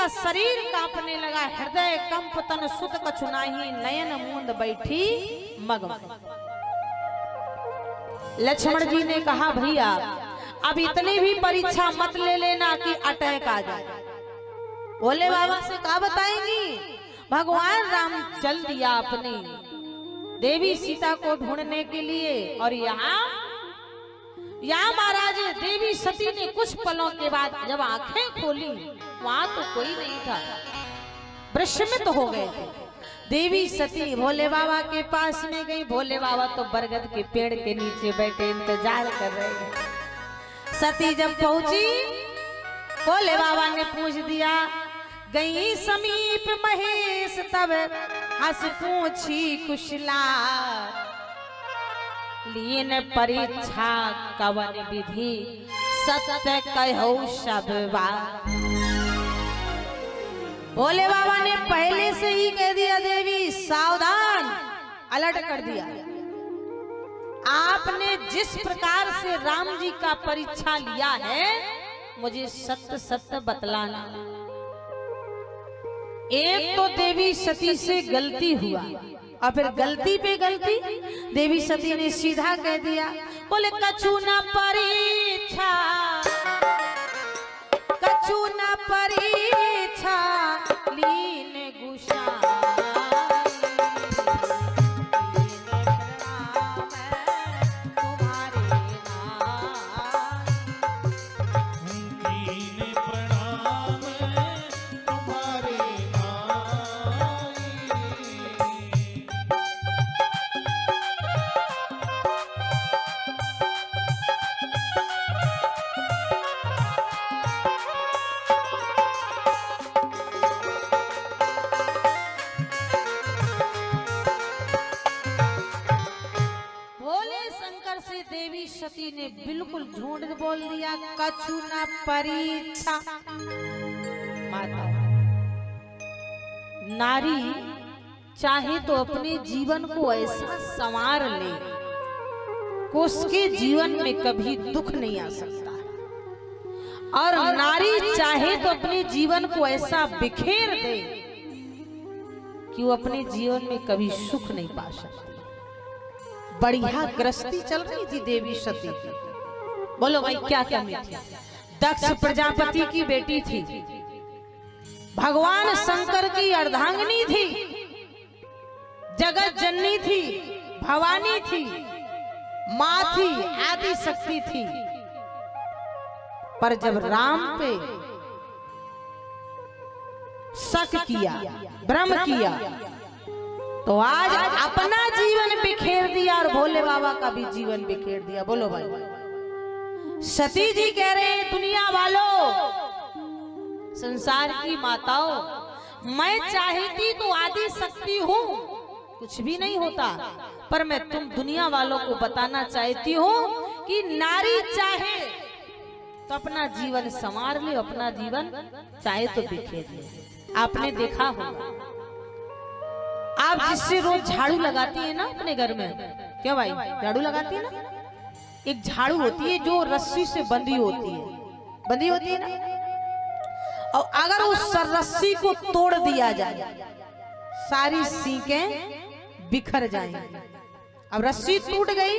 का शरीर कांपने लगा, हृदय कंप तन सुत कछु नाही, नयन मूंद बैठी मग। लक्ष्मण जी ने कहा भैया अब इतनी भी परीक्षा मत ले लेना कि अटैक आ जाए। भोले बाबा से क्या बताएंगी, भगवान राम चल दिया अपने देवी सीता को ढूंढने के लिए, और यहाँ महाराज देवी सती ने कुछ पलों के बाद जब आंखें खोली वहां तो कोई नहीं था, विस्मित हो गए थे। देवी सती भोले बाबा के पास में गई, भोले बाबा तो बरगद के पेड़ के नीचे बैठे इंतजार कर रहे हैं। सती जब पहुंची भोले बाबा ने पूछ दिया, गई समीप महेश तब हंस पूछी कुशला, लीन परीक्षा कवन विधि सत्य कहो सब बात। भोले बाबा ने पहले से ही कह दिया, देवी सावधान, अलर्ट कर दिया। आपने जिस प्रकार से राम जी का परीक्षा लिया है मुझे सत्य सत्य बतलाना। एक तो देवी सती से गलती हुआ और फिर गलती पे गलती, देवी सती ने सीधा कह दिया, बोले कछु न परीक्षा, कछु न परीक्षा लीन गुशा, देवी सती ने बिल्कुल झूठ बोल दिया, कछु न परीक्षा। माता नारी चाहे तो अपने जीवन को ऐसा संवार ले कि उसके जीवन में कभी दुख नहीं आ सकता, और नारी चाहे तो अपने जीवन को ऐसा बिखेर दे कि वो अपने जीवन में कभी सुख नहीं पा सकती। बढ़िया गृहस्थी चल रही थी देवी सती की, बोलो भाई क्या कमी थी। दक्ष प्रजापति की बेटी थी, भगवान शंकर की अर्धांगिनी थी, जगत जननी थी, भवानी थी, मां थी, आदि शक्ति थी। पर जब राम पे शक किया, भ्रम किया, तो आज अपना जीवन बिखेर दिया और भोले बाबा का भी जीवन बिखेर दिया। बोलो भाई, सती जी कह रहे हैं, दुनिया वालों, संसार की माताओं, मैं चाहती तो आदि शक्ति हूँ, कुछ भी नहीं होता, पर मैं तुम दुनिया वालों को बताना चाहती हूँ कि नारी चाहे तो अपना जीवन संवार ले, अपना जीवन चाहे तो बिखेर ले। आपने देखा होगा, आप जिससे रोज झाड़ू लगाती है ना अपने घर में, क्या भाई झाड़ू लगाती है ना, एक झाड़ू होती है जो रस्सी से बंधी होती है ना, और अगर उस रस्सी को तोड़ दिया जाए सारी सीकें बिखर जाएंगी। अब रस्सी टूट गई,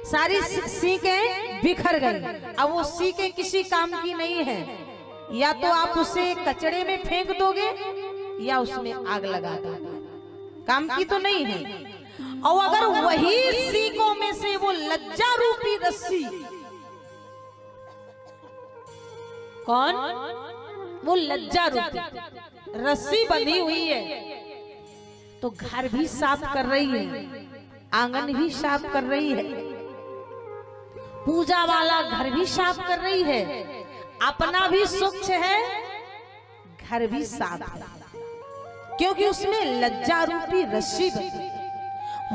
सारी सीकें बिखर गई, अब वो सीकें किसी काम की नहीं है, या तो आप उसे कचड़े में फेंक दोगे या उसमें आग लगा दोगे, काम की तो नहीं है। और अगर वही सीकों में से वो लज्जा रूपी रस्सी, कौन, वो लज्जा रूपी रस्सी बंधी हुई है, तो घर भी साफ कर रही है, आंगन भी साफ कर रही है, पूजा वाला घर भी साफ कर रही है, अपना भी स्वच्छ है, घर भी साफ है, क्योंकि उसमें लज्जा रूपी रस्सी बंधी।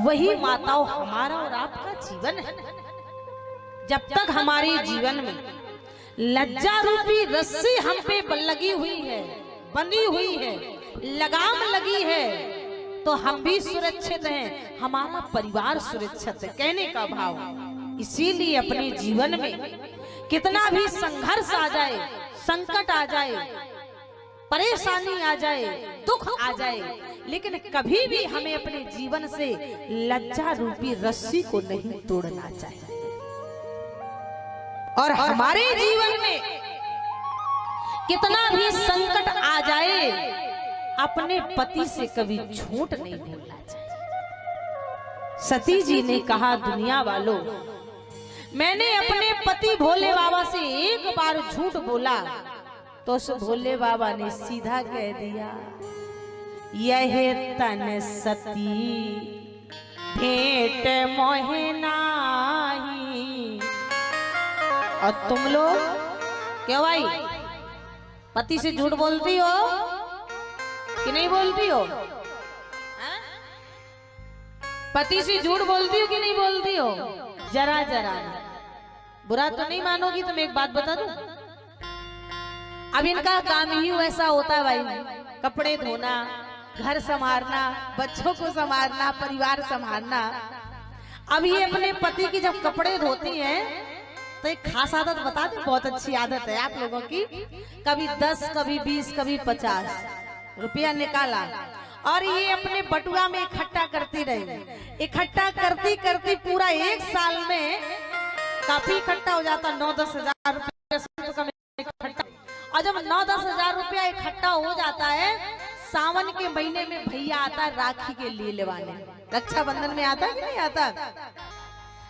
वही माताओं हमारा और आपका जीवन है। जब तक हमारे जीवन में लज्जा रूपी रस्सी हम पे लगी हुई है, बंधी हुई है, लगाम लगी है, तो हम भी सुरक्षित हैं, हमारा परिवार सुरक्षित है, कहने का भाव। इसीलिए अपने जीवन में कितना भी संघर्ष आ जाए, संकट आ जाए, परेशानी आ जाए, दुख आ जाए, लेकिन कभी भी हमें अपने जीवन से लज्जा रूपी रस्सी को नहीं तोड़ना चाहिए। और हमारे जीवन में कितना भी संकट आ जाए, अपने पति से कभी झूठ नहीं बोलना चाहिए। सती जी ने कहा, दुनिया वालों, मैंने अपने पति भोले बाबा से एक बार झूठ बोला तो उस भोले बाबा ने सीधा कह दिया, यह तन सती भेंट मोहे नाही। और तुम लोग क्यों भाई पति से झूठ बोलती हो कि नहीं बोलती हो? पति से झूठ बोलती हो कि नहीं बोलती हो? जरा जरा बुरा तो नहीं मानोगी तो मैं एक बात बता दूं, अब इनका काम ही वैसा होता है भाई, कपड़े धोना, घर संभालना, बच्चों को संभालना, परिवार संभालना। अब ये अपने पति की जब कपड़े धोती हैं तो एक खास आदत बता दें, बहुत अच्छी आदत है आप लोगों की। कभी 10, कभी 20, कभी 50 रुपया निकाला और ये अपने बटुआ में इकट्ठा करती रही। इकट्ठा करती करती पूरा एक साल में काफी इकट्ठा हो जाता, 9-10 हजार रुपया इकट्ठा। और जब 9-10 हजार रुपया इकट्ठा हो जाता है, सावन के महीने में भैया आता है राखी के लिए लेवाने। रक्षाबंधन में आता है कि नहीं आता?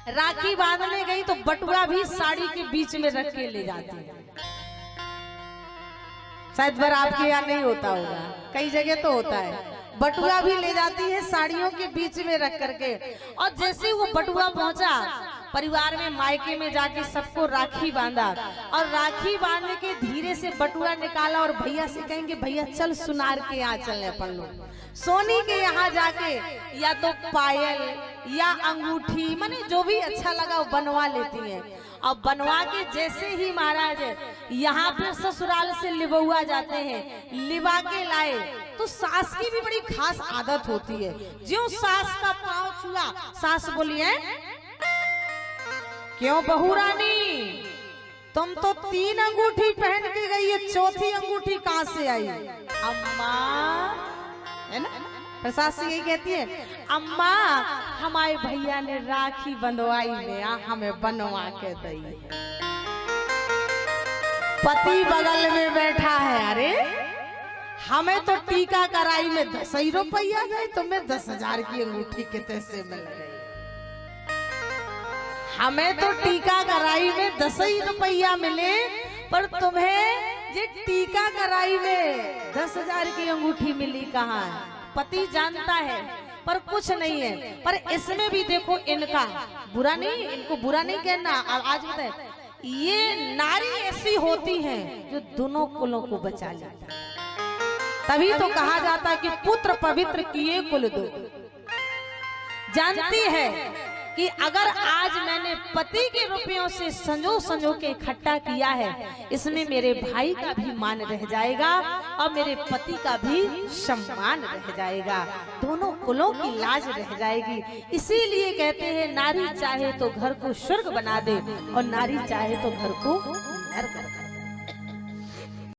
राखी बांधने गई तो बटुआ भी साड़ी के बीच में रख के ले जाती है। शायद बार आपके यहाँ नहीं होता होगा, कई जगह तो होता है। बटुआ भी ले जाती है साड़ियों के बीच में रख करके। और जैसे वो बटुआ पहुंचा, परिवार में मायके में जाके सबको राखी बांधा और राखी बांधने के धीरे से बटुआ निकाला और भैया से कहेंगे, भैया चल सुनार के यहाँ चलने अपन लोग, सोनी के यहाँ जाके या तो पायल या अंगूठी, माने जो भी अच्छा लगा वो बनवा लेती हैं। और बनवा के जैसे ही महाराज यहाँ पे ससुराल से लिबुआ जाते हैं, लिबा के लाए तो सास की भी बड़ी खास आदत होती है। जो सास का पाँव छुआ, सास बोली है, क्यों बहू रानी तुम तो 3 अंगूठी पहन के गई है, चौथी अंगूठी कहाँ से आई? अम्मा, है ना, प्रसाद से यही कहती है, अम्मा हमारे भैया ने राखी बंधवाई में हमें बनवा के दी। पति बगल में बैठा है, अरे हमें तो टीका कराई में 10 रुपया गए, तुम्हें 10,000 की अंगूठी कितने से मिल गई? हमें तो टीका कराई में 10 रुपया मिले, पर तुम्हें ये टीका कराई में 10,000 की अंगूठी मिली कहाँ? पति जानता है पर कुछ नहीं है। पर इसमें भी देखो, इनका बुरा नहीं, इनको बुरा नहीं कहना। आज बताए, ये नारी ऐसी होती हैं जो दोनों कुलों को बचा लेता है। तभी तो कहा जाता है कि पुत्र पवित्र किए कुल दो। जानती है कि अगर आज मैंने पति के रुपयों से संजो के इकट्ठा किया है, इसमें मेरे भाई का भी मान रह जाएगा और मेरे पति का भी सम्मान रह जाएगा, दोनों कुलों की लाज रह जाएगी। इसीलिए कहते हैं, नारी चाहे तो घर को स्वर्ग बना दे और नारी चाहे तो घर को नरक